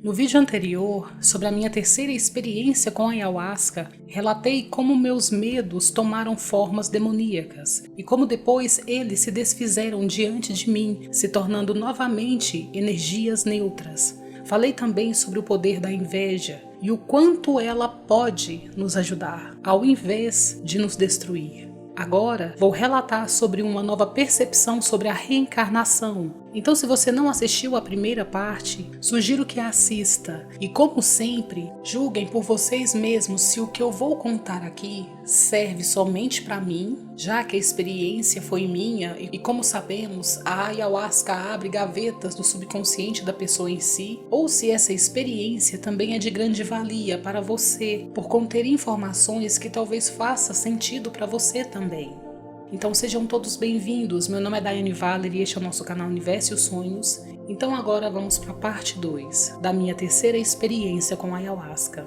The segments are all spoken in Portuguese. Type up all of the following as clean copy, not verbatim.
No vídeo anterior, sobre a minha terceira experiência com a ayahuasca, relatei como meus medos tomaram formas demoníacas e como depois eles se desfizeram diante de mim, se tornando novamente energias neutras. Falei também sobre o poder da inveja e o quanto ela pode nos ajudar, ao invés de nos destruir. Agora vou relatar sobre uma nova percepção sobre a reencarnação. Então, se você não assistiu à primeira parte, sugiro que assista. E como sempre, julguem por vocês mesmos se o que eu vou contar aqui serve somente para mim, já que a experiência foi minha e como sabemos, a ayahuasca abre gavetas do subconsciente da pessoa em si, ou se essa experiência também é de grande valia para você, por conter informações que talvez faça sentido para você também. Então sejam todos bem-vindos, meu nome é Daiane Valer e este é o nosso canal Universo e os Sonhos. Então agora vamos para a parte 2 da minha terceira experiência com a ayahuasca.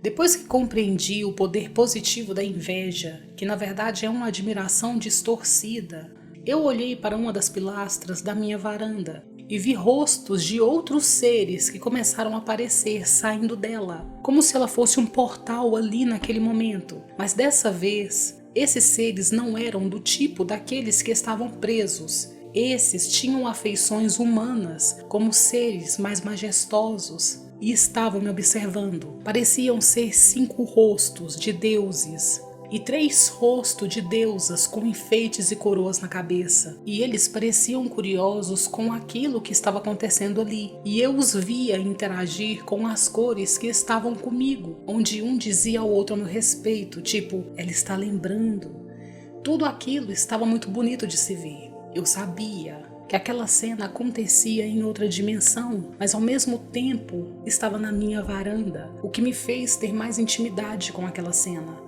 Depois que compreendi o poder positivo da inveja, que na verdade é uma admiração distorcida, eu olhei para uma das pilastras da minha varanda e vi rostos de outros seres que começaram a aparecer saindo dela, como se ela fosse um portal ali naquele momento. Mas dessa vez, esses seres não eram do tipo daqueles que estavam presos. Esses tinham afeições humanas, como seres mais majestosos. E estavam me observando. Pareciam ser 5 rostos de deuses e 3 rostos de deusas com enfeites e coroas na cabeça. E eles pareciam curiosos com aquilo que estava acontecendo ali. E eu os via interagir com as cores que estavam comigo, onde um dizia ao outro a meu respeito, tipo, ela está lembrando. Tudo aquilo estava muito bonito de se ver. Eu sabia que aquela cena acontecia em outra dimensão, mas ao mesmo tempo estava na minha varanda, o que me fez ter mais intimidade com aquela cena.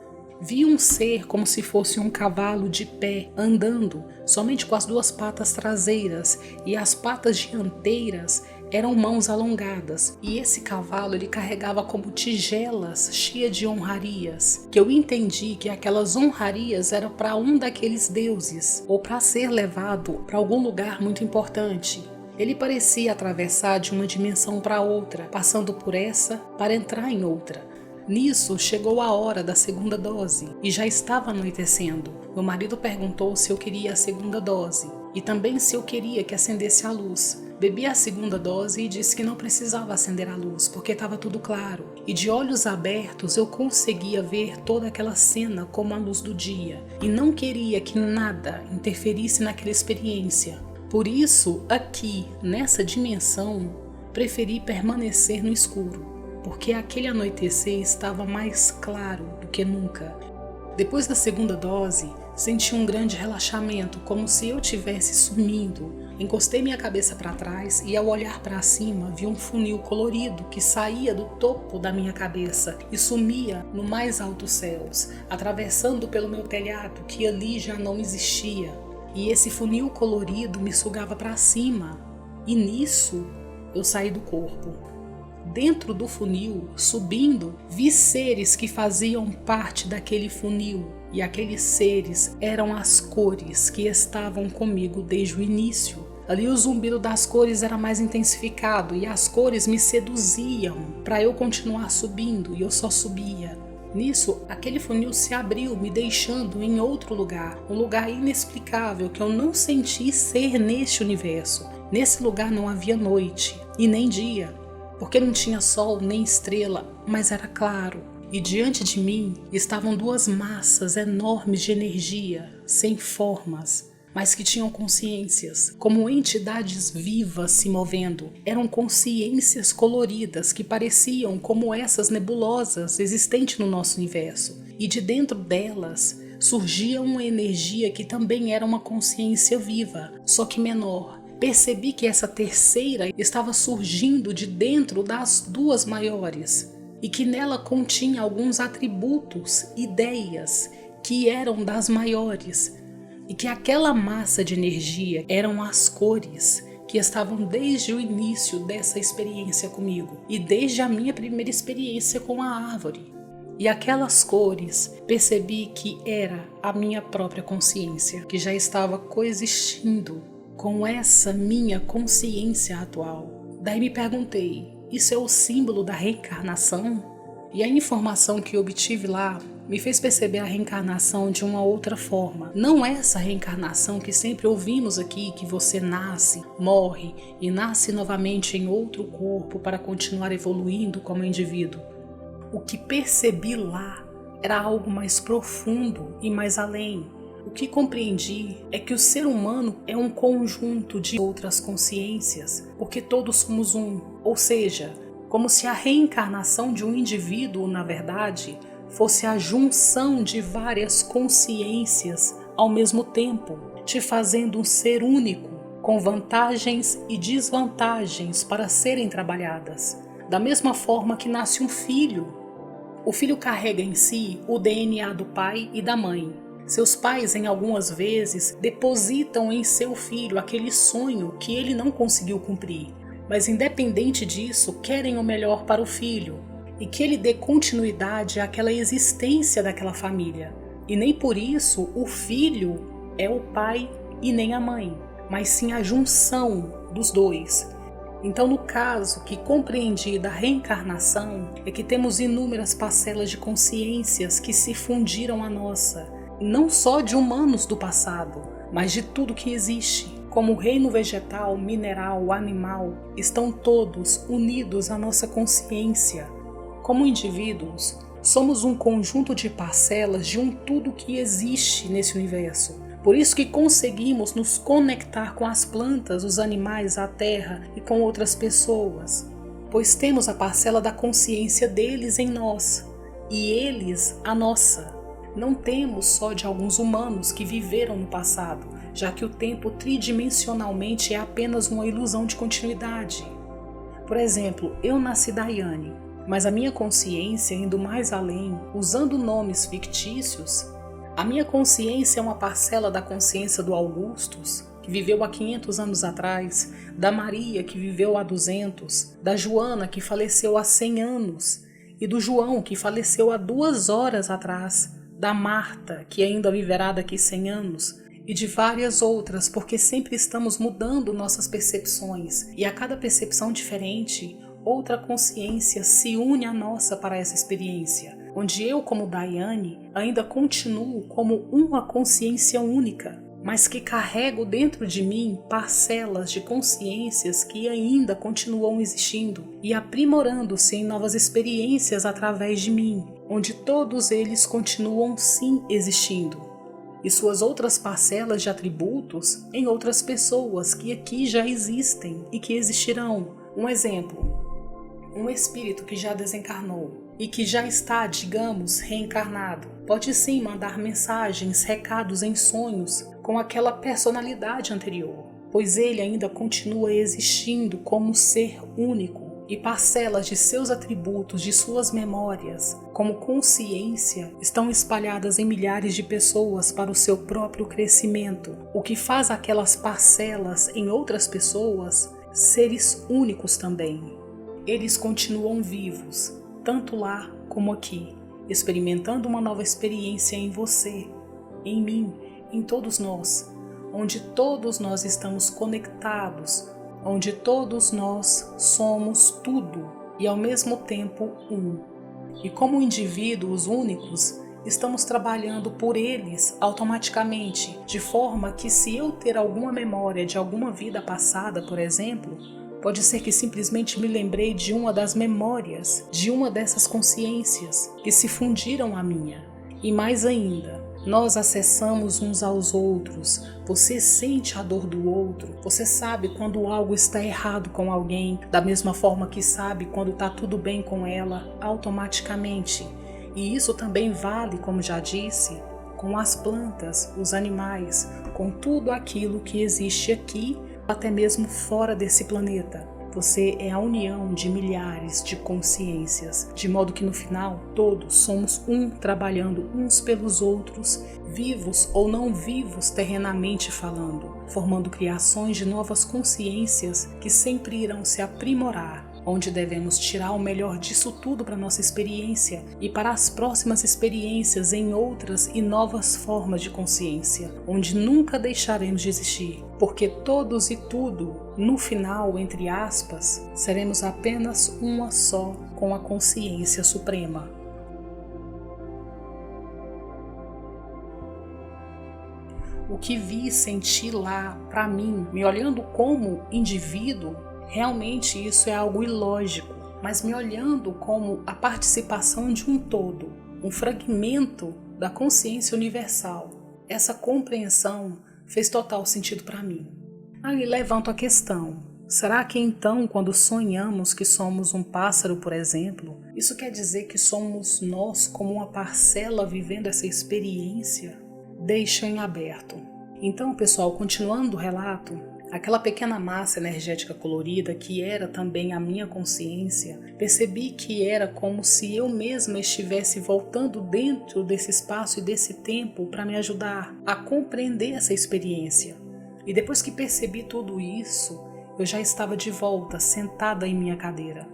Vi um ser como se fosse um cavalo de pé, andando somente com as 2 patas traseiras e as patas dianteiras eram mãos alongadas, e esse cavalo ele carregava como tigelas cheias de honrarias, que eu entendi que aquelas honrarias eram para um daqueles deuses, ou para ser levado para algum lugar muito importante. Ele parecia atravessar de uma dimensão para outra, passando por essa para entrar em outra. Nisso, chegou a hora da segunda dose e já estava anoitecendo. Meu marido perguntou se eu queria a segunda dose e também se eu queria que acendesse a luz. Bebi a segunda dose e disse que não precisava acender a luz porque estava tudo claro. E de olhos abertos eu conseguia ver toda aquela cena como a luz do dia e não queria que nada interferisse naquela experiência. Por isso, aqui, nessa dimensão, preferi permanecer no escuro, porque aquele anoitecer estava mais claro do que nunca. Depois da segunda dose, senti um grande relaxamento, como se eu tivesse sumindo. Encostei minha cabeça para trás e ao olhar para cima vi um funil colorido que saía do topo da minha cabeça e sumia no mais altos céus, atravessando pelo meu telhado que ali já não existia. E esse funil colorido me sugava para cima e nisso eu saí do corpo. Dentro do funil, subindo, vi seres que faziam parte daquele funil. E aqueles seres eram as cores que estavam comigo desde o início. Ali o zumbido das cores era mais intensificado e as cores me seduziam para eu continuar subindo e eu só subia. Nisso, aquele funil se abriu, me deixando em outro lugar, um lugar inexplicável que eu não senti ser neste universo. Nesse lugar não havia noite e nem dia, porque não tinha sol nem estrela, mas era claro. E diante de mim estavam 2 massas enormes de energia, sem formas, mas que tinham consciências, como entidades vivas se movendo. Eram consciências coloridas que pareciam como essas nebulosas existentes no nosso universo. E de dentro delas surgia uma energia que também era uma consciência viva, só que menor. Percebi que essa terceira estava surgindo de dentro das 2 maiores e que nela continha alguns atributos, ideias que eram das maiores e que aquela massa de energia eram as cores que estavam desde o início dessa experiência comigo e desde a minha primeira experiência com a árvore. E aquelas cores, percebi que era a minha própria consciência, que já estava coexistindo com essa minha consciência atual. Daí me perguntei, isso é o símbolo da reencarnação? E a informação que obtive lá me fez perceber a reencarnação de uma outra forma. Não essa reencarnação que sempre ouvimos aqui, que você nasce, morre e nasce novamente em outro corpo para continuar evoluindo como indivíduo. O que percebi lá era algo mais profundo e mais além. O que compreendi é que o ser humano é um conjunto de outras consciências, porque todos somos um. Ou seja, como se a reencarnação de um indivíduo, na verdade, fosse a junção de várias consciências ao mesmo tempo, te fazendo um ser único, com vantagens e desvantagens para serem trabalhadas. Da mesma forma que nasce um filho. O filho carrega em si o DNA do pai e da mãe. Seus pais, em algumas vezes, depositam em seu filho aquele sonho que ele não conseguiu cumprir. Mas independente disso, querem o melhor para o filho e que ele dê continuidade àquela existência daquela família. E nem por isso o filho é o pai e nem a mãe, mas sim a junção dos dois. Então, no caso que compreendi da reencarnação, é que temos inúmeras parcelas de consciências que se fundiram à nossa, não só de humanos do passado, mas de tudo que existe. Como o reino vegetal, mineral, animal, estão todos unidos à nossa consciência. Como indivíduos, somos um conjunto de parcelas de um tudo que existe nesse universo. Por isso que conseguimos nos conectar com as plantas, os animais, a terra e com outras pessoas, pois temos a parcela da consciência deles em nós e eles a nossa. Não temos só de alguns humanos que viveram no passado, já que o tempo tridimensionalmente é apenas uma ilusão de continuidade. Por exemplo, eu nasci Daiane, mas a minha consciência, indo mais além, usando nomes fictícios, a minha consciência é uma parcela da consciência do Augustus, que viveu há 500 anos atrás, da Maria, que viveu há 200, da Joana, que faleceu há 100 anos, e do João, que faleceu há 2 horas atrás, da Marta, que ainda viverá daqui 100 anos, e de várias outras, porque sempre estamos mudando nossas percepções, e a cada percepção diferente, outra consciência se une à nossa para essa experiência, onde eu, como Daiane, ainda continuo como uma consciência única, mas que carrego dentro de mim parcelas de consciências que ainda continuam existindo e aprimorando-se em novas experiências através de mim, onde todos eles continuam sim existindo, e suas outras parcelas de atributos em outras pessoas que aqui já existem e que existirão. Um exemplo, um espírito que já desencarnou e que já está, digamos, reencarnado, pode sim mandar mensagens, recados em sonhos com aquela personalidade anterior, pois ele ainda continua existindo como ser único e parcelas de seus atributos, de suas memórias, como consciência, estão espalhadas em milhares de pessoas para o seu próprio crescimento, o que faz aquelas parcelas em outras pessoas seres únicos também. Eles continuam vivos, tanto lá como aqui, experimentando uma nova experiência em você, em mim, em todos nós, onde todos nós estamos conectados, onde todos nós somos tudo e ao mesmo tempo um. E como indivíduos únicos, estamos trabalhando por eles automaticamente, de forma que se eu ter alguma memória de alguma vida passada, por exemplo, pode ser que simplesmente me lembrei de uma das memórias, de uma dessas consciências que se fundiram à minha. E mais ainda, nós acessamos uns aos outros, você sente a dor do outro, você sabe quando algo está errado com alguém, da mesma forma que sabe quando está tudo bem com ela, automaticamente. E isso também vale, como já disse, com as plantas, os animais, com tudo aquilo que existe aqui, até mesmo fora desse planeta, Você é a união de milhares de consciências, de modo que no final todos somos um trabalhando uns pelos outros, vivos ou não vivos terrenamente falando, formando criações de novas consciências que sempre irão se aprimorar, onde devemos tirar o melhor disso tudo para nossa experiência e para as próximas experiências em outras e novas formas de consciência, onde nunca deixaremos de existir, porque todos e tudo, no final, entre aspas, seremos apenas uma só com a consciência suprema. O que vi e senti lá, para mim, me olhando como indivíduo, realmente isso é algo ilógico, mas me olhando como a participação de um todo, um fragmento da consciência universal, essa compreensão fez total sentido para mim. Aí levanto a questão, será que então quando sonhamos que somos um pássaro, por exemplo, isso quer dizer que somos nós como uma parcela vivendo essa experiência? Deixo em aberto. Então, pessoal, continuando o relato, aquela pequena massa energética colorida que era também a minha consciência, percebi que era como se eu mesma estivesse voltando dentro desse espaço e desse tempo para me ajudar a compreender essa experiência. E depois que percebi tudo isso, eu já estava de volta, sentada em minha cadeira.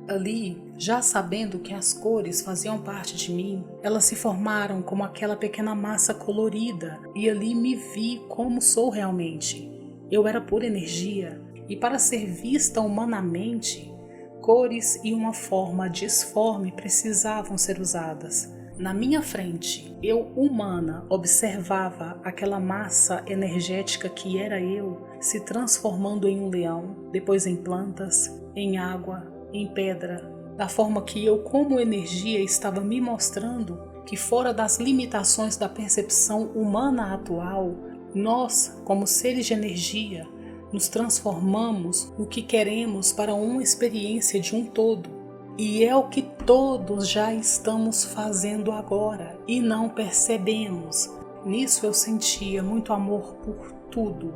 Ali, já sabendo que as cores faziam parte de mim, elas se formaram como aquela pequena massa colorida e ali me vi como sou realmente. Eu era pura energia e para ser vista humanamente, cores e uma forma disforme precisavam ser usadas. Na minha frente, eu humana observava aquela massa energética que era eu se transformando em um leão, depois em plantas, em água, em pedra, da forma que eu como energia estava me mostrando que fora das limitações da percepção humana atual, nós, como seres de energia, nos transformamos no que queremos para uma experiência de um todo. E é o que todos já estamos fazendo agora e não percebemos. Nisso eu sentia muito amor por tudo.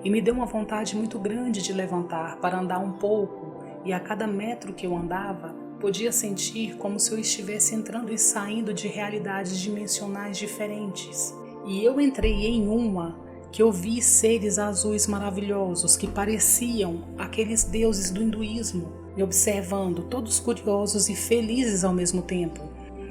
E me deu uma vontade muito grande de levantar para andar um pouco, e a cada metro que eu andava, podia sentir como se eu estivesse entrando e saindo de realidades dimensionais diferentes. E eu entrei em uma que eu vi seres azuis maravilhosos que pareciam aqueles deuses do hinduísmo, me observando, todos curiosos e felizes ao mesmo tempo.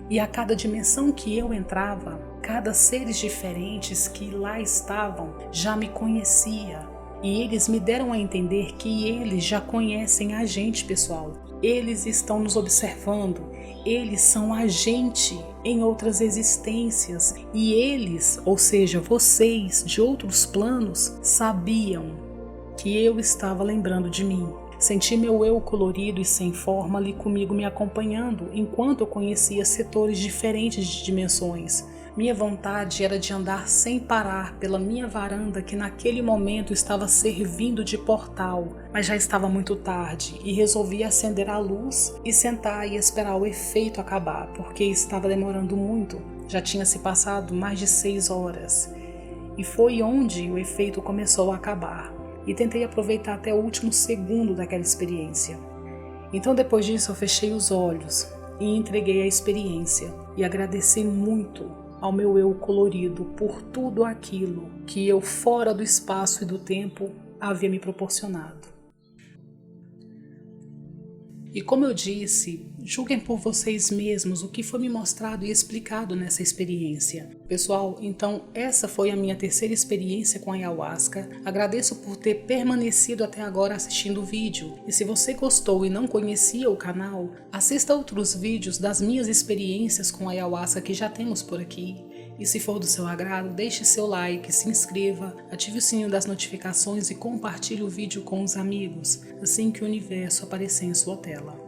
E a cada dimensão que eu entrava, cada seres diferentes que lá estavam já me conhecia. E eles me deram a entender que eles já conhecem a gente, pessoal. Eles estão nos observando. Eles são a gente em outras existências. E eles, ou seja, vocês de outros planos, sabiam que eu estava lembrando de mim. Senti meu eu colorido e sem forma ali comigo me acompanhando, enquanto eu conhecia setores diferentes de dimensões. Minha vontade era de andar sem parar pela minha varanda que naquele momento estava servindo de portal, mas já estava muito tarde e resolvi acender a luz e sentar e esperar o efeito acabar, porque estava demorando muito, já tinha se passado mais de 6 horas. E foi onde o efeito começou a acabar e tentei aproveitar até o último segundo daquela experiência. Então depois disso eu fechei os olhos e entreguei a experiência e agradeci muito ao meu eu colorido por tudo aquilo que eu fora do espaço e do tempo havia me proporcionado. E como eu disse, julguem por vocês mesmos o que foi me mostrado e explicado nessa experiência. Pessoal, então essa foi a minha terceira experiência com a ayahuasca. Agradeço por ter permanecido até agora assistindo o vídeo. E se você gostou e não conhecia o canal, assista outros vídeos das minhas experiências com a ayahuasca que já temos por aqui. E se for do seu agrado, deixe seu like, se inscreva, ative o sininho das notificações e compartilhe o vídeo com os amigos, assim que o universo aparecer em sua tela.